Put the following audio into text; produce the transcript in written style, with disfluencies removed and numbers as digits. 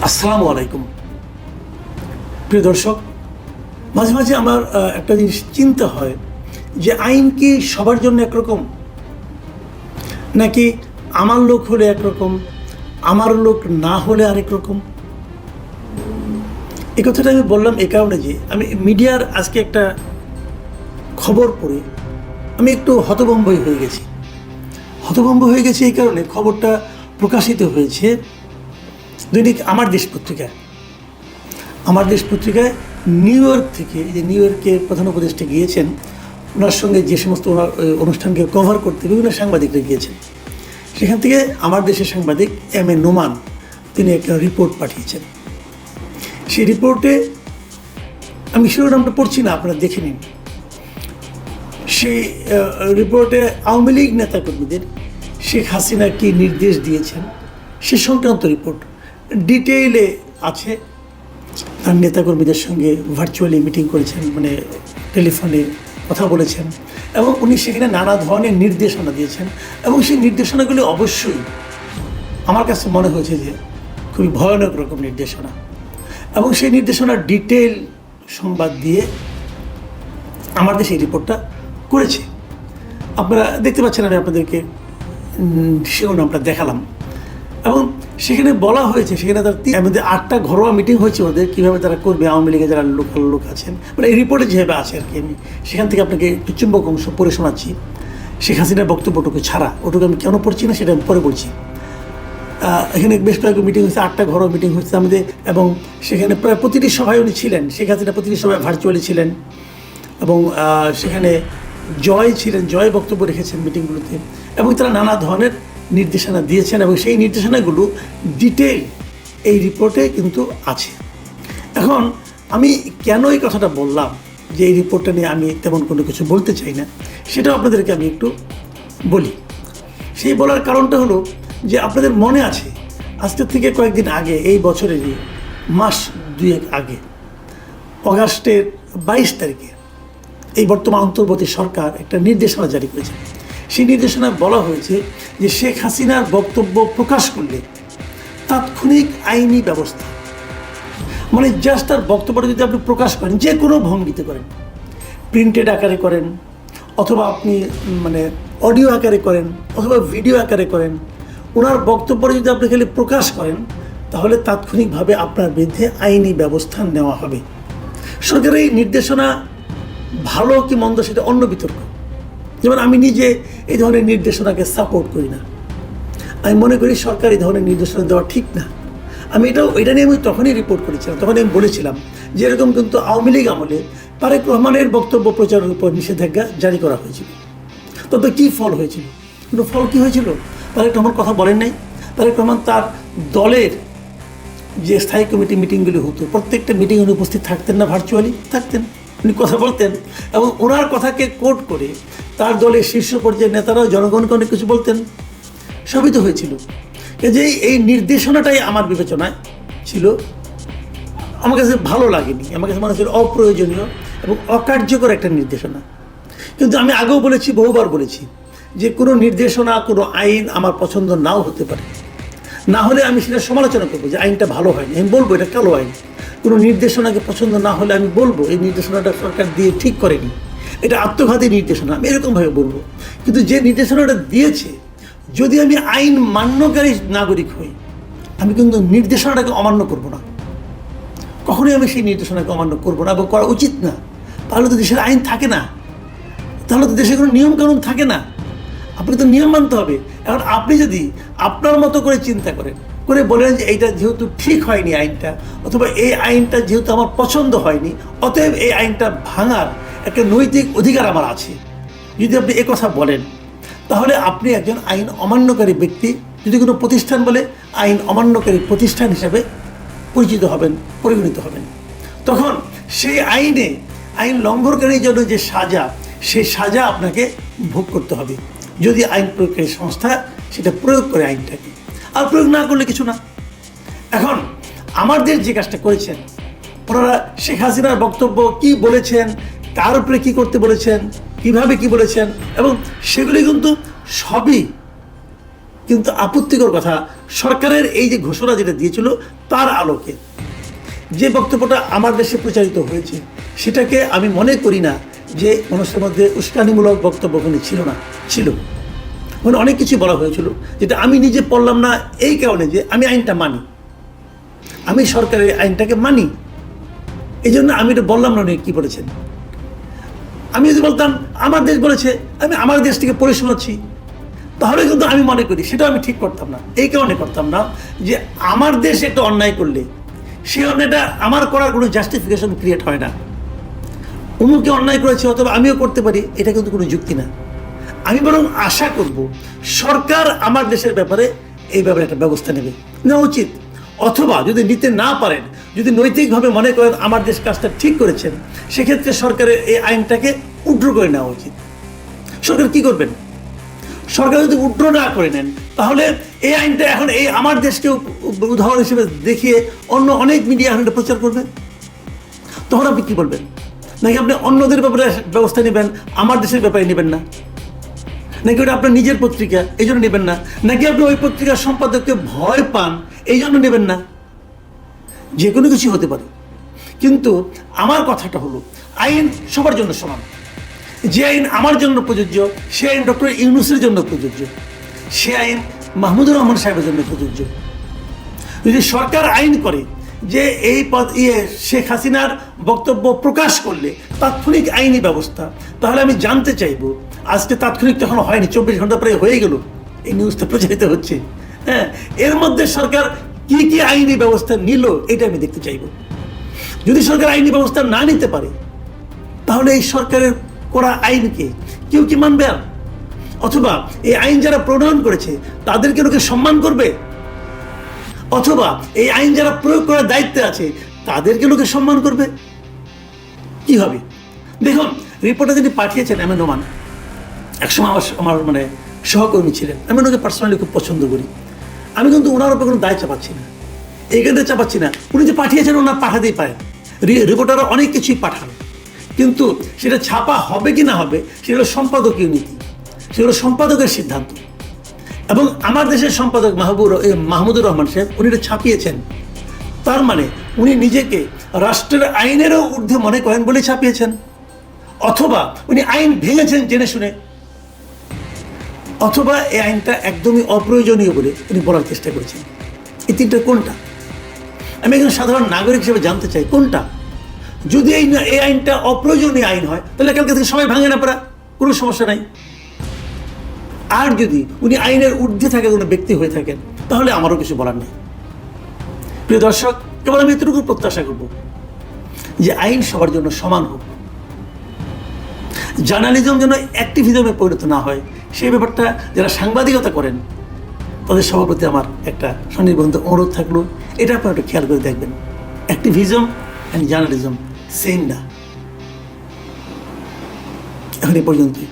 আসসালামু আলাইকুম প্রিয় দর্শক, মাঝে মাঝে আমার একটা জিনিস চিন্তা হয় যে আইন কি সবার জন্য একরকম, নাকি আমার লোক হলে একরকম, আমার লোক না হলে আরেক রকম। এই কথাটা আমি বললাম এই কারণে যে আমি মিডিয়ার আজকে একটা খবর পড়ে আমি একটু হতভম্ব হয়ে গেছি। এই কারণে খবরটা প্রকাশিত হয়েছে দৈনিক আমার দেশ পত্রিকায় নিউ ইয়র্ক থেকে, যে নিউ ইয়র্কের প্রধান উপদেষ্টা গিয়েছেন, ওনার সঙ্গে যে সমস্ত ওনার অনুষ্ঠানকে কভার করতে বিভিন্ন সাংবাদিকরা গিয়েছেন, সেখান থেকে আমার দেশের সাংবাদিক এম.এ. নোমান তিনি একটা রিপোর্ট পাঠিয়েছেন। সেই রিপোর্টে আমি শিরোনামটা পড়ছি না, আপনারা দেখে নিন। সেই রিপোর্টে আওয়ামী লীগ নেতাকর্মীদের শেখ হাসিনা কি নির্দেশ দিয়েছেন সে সংক্রান্ত রিপোর্ট ডিটেইলে আছে। তার নেতাকর্মীদের সঙ্গে ভার্চুয়ালি মিটিং করেছেন, মানে টেলিফোনে কথা বলেছেন, এবং উনি সেখানে নানা ধরনের নির্দেশনা দিয়েছেন। এবং সেই নির্দেশনাগুলি অবশ্যই আমার কাছে মনে হয়েছে যে খুবই ভয়ানক রকম নির্দেশনা, এবং সেই নির্দেশনার ডিটেইল সংবাদ দিয়ে আমার দেশে এই রিপোর্টটা করেছে। আপনারা দেখতে পাচ্ছেন, আমি আপনাদেরকে শিরোনামটা দেখালাম। এবং সেখানে বলা হয়েছে, সেখানে তার আমাদের 8টা ঘরোয়া মিটিং হয়েছে ওদের, কীভাবে তারা করবে, আওয়ামী লীগের যারা লোকাল লোক আছেন, মানে এই রিপোর্টে যেভাবে আছে আর কি। আমি সেখান থেকে আপনাকে একটু চুম্বক অংশ পড়ে শোনাচ্ছি। শেখ হাসিনার বক্তব্যটুকু ছাড়া, ওটুকু আমি কেন পড়ছি না সেটা আমি পরে বলছি। এখানে বেশ কয়েক মিটিং হয়েছে, 8টা ঘরোয়া মিটিং হয়েছে আমাদের, এবং সেখানে প্রায় প্রতিটি সভায় উনি ছিলেন। শেখ হাসিনা প্রতিটি সভায় ভার্চুয়ালি ছিলেন, এবং সেখানে জয় বক্তব্য রেখেছেন মিটিংগুলোতে, এবং তারা নানা ধরনের নির্দেশনা দিয়েছেন, এবং সেই নির্দেশনাগুলো ডিটেইল এই রিপোর্টে কিন্তু আছে। এখন আমি কেন এই কথাটা বললাম যে এই রিপোর্টটা নিয়ে আমি তেমন কোনো কিছু বলতে চাই না, সেটাও আপনাদেরকে আমি একটু বলি। সেই বলার কারণটা হলো যে আপনাদের মনে আছে আজকের থেকে কয়েকদিন আগে, এই বছরেরই মাস 2 আগে, অগাস্টের 22 তারিখে এই বর্তমান অন্তর্বর্তী সরকার একটা নির্দেশনা জারি করেছে। সেই নির্দেশনায় বলা হয়েছে যে শেখ হাসিনার বক্তব্য প্রকাশ করলে তাৎক্ষণিক আইনি ব্যবস্থা, মানে জাস্ট তার বক্তব্যটা যদি আপনি প্রকাশ করেন, যে কোনো ভঙ্গিতে করেন, প্রিন্টেড আকারে করেন, অথবা আপনি মানে অডিও আকারে করেন, অথবা ভিডিও আকারে করেন, ওনার বক্তব্যটা যদি আপনি খালি প্রকাশ করেন, তাহলে তাৎক্ষণিকভাবে আপনার বিরুদ্ধে আইনি ব্যবস্থা নেওয়া হবে। সরকারের এই নির্দেশনা ভালো কি মন্দ সেটা অন্য বিতর্ক। যেমন আমি নিজে এই ধরনের নির্দেশনাকে সাপোর্ট করি না। আমি মনে করি সরকার এই ধরনের নির্দেশনা দেওয়া ঠিক না। এটা নিয়ে আমি তখনই রিপোর্ট করেছিলাম, তখন আমি বলেছিলাম যে এরকম কিন্তু আওয়ামী লীগ আমলে তারেক রহমানের বক্তব্য প্রচারের উপর নিষেধাজ্ঞা জারি করা হয়েছিল। তবে কী ফল হয়েছিল? কিন্তু ফল কী হয়েছিল? তারেক রহমান কথা বলেন নাই। তারেক রহমান তার দলের যে স্থায়ী কমিটি মিটিংগুলি হতো, প্রত্যেকটা মিটিং উনি উপস্থিত থাকতেন না, ভার্চুয়ালি থাকতেন, উনি কথা বলতেন, এবং ওনার কথাকে কোট করে তার দলের শীর্ষ পর্যায়ের নেতারাও জনগণকে অনেক কিছু বলতেন। সবই তো হয়েছিল। যে এই নির্দেশনাটাই আমার বিবেচনায় ছিল, আমার কাছে ভালো লাগেনি, আমার কাছে মনে হচ্ছিল অপ্রয়োজনীয় এবং অকার্যকর একটা নির্দেশনা। কিন্তু আমি আগেও বলেছি, বহুবার বলেছি, যে কোনো নির্দেশনা, কোনো আইন আমার পছন্দ নাও হতে পারে, না হলে আমি সেটা সমালোচনা করবো যে আইনটা ভালো হয়নি, আমি বলবো এটা কালো আইন। কোনো নির্দেশনাকে পছন্দ না হলে আমি বলবো এই নির্দেশনাটা সরকার দিয়ে ঠিক করেনি, এটা আত্মঘাতী নির্দেশনা, আমি এরকমভাবে বলবো। কিন্তু যে নির্দেশনাটা দিয়েছে, যদি আমি আইন মান্যকারী নাগরিক হই, আমি কিন্তু নির্দেশনাটাকে অমান্য করব না, কখনোই আমি সেই নির্দেশনাকে অমান্য করব না, এবং করা উচিত না। তাহলে তো দেশের আইন থাকে না, তাহলে তো দেশে কোনো নিয়মকানুন থাকে না। আপনি তো নিয়ম মানতে হবে। এখন আপনি যদি আপনার মতো করে চিন্তা করেন, করে বলেন যে এইটা যেহেতু ঠিক হয়নি আইনটা, অথবা এই আইনটা যেহেতু আমার পছন্দ হয়নি, অতএব এই আইনটা ভাঙার একটা নৈতিক অধিকার আমার আছে, যদি আপনি এ কথা বলেন, তাহলে আপনি একজন আইন অমান্যকারী ব্যক্তি। যদি কোনো প্রতিষ্ঠান বলে, আইন অমান্যকারী প্রতিষ্ঠান হিসাবে পরিচিত হবেন, পরিগণিত হবেন। তখন সেই আইন লঙ্ঘনকারীর জন্য যে সাজা, সেই সাজা আপনাকে ভোগ করতে হবে, যদি আইন প্রয়োগকারী সংস্থা সেটা প্রয়োগ করে আইনটাকে। আর প্রয়োগ না করলে কিছু না। এখন আমাদের যে কাজটা করেছেন, ওনারা শেখ হাসিনার বক্তব্য কি বলেছেন, কার উপরে কী করতে বলেছেন, কীভাবে কী বলেছেন, এবং সেগুলি কিন্তু সবই কিন্তু আপত্তিকর কথা, সরকারের এই যে ঘোষণা যেটা দিয়েছিল তার আলোকে যে বক্তব্যটা আমার দেশে প্রচারিত হয়েছে, সেটাকে আমি মনে করি না যে মানুষের মধ্যে উস্কানিমূলক বক্তব্য ওখানে ছিল না, ছিল ওখানে অনেক কিছু বলা হয়েছিল যেটা আমি নিজে পড়লাম না এই কারণে যে আমি আইনটা মানি, আমি সরকারের আইনটাকে মানি, এই জন্য আমি এটা বললাম না উনি কী বলেছেন। আমি যদি বলতাম আমার দেশ বলেছে, আমি আমার দেশ থেকে পড়ে শোনাচ্ছি, তাহলে কিন্তু আমি মনে করি সেটাও আমি ঠিক করতাম না। এই কারণে করতাম না যে আমার দেশ একটা অন্যায় করলে সেই অন্যায়টা আমার করার কোনো জাস্টিফিকেশন ক্রিয়েট হয় না। অমুকে অন্যায় করেছে অথবা আমিও করতে পারি, এটা কিন্তু কোনো যুক্তি না। আমি বরং আশা করব সরকার আমার দেশের ব্যাপারে এই ব্যাপারে একটা ব্যবস্থা নেওয়া উচিত, অথবা যদি নিতে না পারেন, যদি নৈতিকভাবে মনে করেন আমার দেশ কাজটা ঠিক করেছেন, সেক্ষেত্রে সরকারের এই আইনটাকে উড্র করে নেওয়া উচিত। সরকার কি করবেন? সরকার যদি উড্র না করে নেন, তাহলে এই আইনটা এখন এই আমার দেশকে উদাহরণ হিসেবে দেখিয়ে অন্য অনেক মিডিয়া এখন এটা প্রচার করবে। তখন আপনি কী বলবেন? নাকি আপনি অন্যদের ব্যাপারে ব্যবস্থা নেবেন, আমার দেশের ব্যাপারে নেবেন না? নাকি ওটা আপনার নিজের পত্রিকা এই জন্য নেবেন না? নাকি আপনি ওই পত্রিকার সম্পাদককে ভয় পান এই জন্য নেবেন না? যে কোনো কিছু হতে পারে, কিন্তু আমার কথাটা হলো আইন সবার জন্য সমান। যে আইন আমার জন্য প্রযোজ্য সে আইন ডক্টর ইউনূসের জন্য প্রযোজ্য, সে আইন মাহমুদুর রহমান সাহেবের জন্য প্রযোজ্য। যদি সরকার আইন করে যে এই শেখ হাসিনার বক্তব্য প্রকাশ করলে তাৎক্ষণিক আইনি ব্যবস্থা, তাহলে আমি জানতে চাইব, আজকে তাৎক্ষণিক তখন হয়নি, 24 ঘন্টা পরে হয়ে গেল এই নিউজটা প্রচারিত হচ্ছে, হ্যাঁ, এর মধ্যে সরকার কি কি আইনি ব্যবস্থা নিল এটা আমি দেখতে চাইব। যদি সরকার আইনি ব্যবস্থা না নিতে পারে, তাহলে এই সরকারের করা আইনকে কেউ কি মানবে? অথবা এই আইন যারা প্রণয়ন করেছে তাদেরকে লোকে সম্মান করবে? অথবা এই আইন যারা প্রয়োগ করার দায়িত্বে আছে তাদেরকে লোকে সম্মান করবে? কি হবে? দেখুন, রিপোর্টটা যিনি পাঠিয়েছেন এম এ নোমান, একসময় আমার মানে সহকর্মী ছিলেন, আমি ওনাকে পার্সোনালি খুব পছন্দ করি। আমি কিন্তু ওনার উপর কোনো দায় চাপাচ্ছি না, এইখানে চাপাচ্ছি না। উনি যে পাঠিয়েছেন ওনার পাঠাতেই পারেন, রিপোর্টাররা অনেক কিছুই পাঠান, কিন্তু সেটা ছাপা হবে কি না হবে সেগুলো সম্পাদকীয় নীতি, সেগুলো সম্পাদকের সিদ্ধান্ত। এবং আমার দেশের সম্পাদক মাহমুদুর রহমান সাহেব উনি এটা ছাপিয়েছেন, তার মানে উনি নিজেকে রাষ্ট্রের আইনেরও ঊর্ধ্বে মনে করেন বলে ছাপিয়েছেন, অথবা উনি আইন ভেঙেছেন জেনে শুনে, অথবা এই আইনটা একদমই অপ্রয়োজনীয় বলে উনি বলার চেষ্টা করেছেন। এই তিনটা কোনটা? আমি একজন সাধারণ নাগরিক হিসেবে জানতে চাই কোনটা। যদি এই আইনটা অপ্রয়োজনীয় আইন হয় তাহলে কালকে থেকে সবাই ভাঙে না পারা, কোনো সমস্যা নাই। আর যদি উনি আইনের ঊর্ধ্বে থাকে কোনো ব্যক্তি হয়ে থাকেন, তাহলে আমারও কিছু বলার নেই। প্রিয় দর্শক, কেবল আমি এতটুকু প্রত্যাশা করব যে আইন সবার জন্য সমান হোক, জার্নালিজম যেন অ্যাক্টিভিজমে পরিণত না হয়, সেই ব্যাপারটা যারা সাংবাদিকতা করেন তাদের সবার প্রতি আমার একটা স্বনির্বন্ধ অনুরোধ থাকলো, এটা আপনারা একটু খেয়াল করে দেখবেন। অ্যাক্টিভিজম অ্যান্ড জার্নালিজম সেম না। এখন এই পর্যন্তই।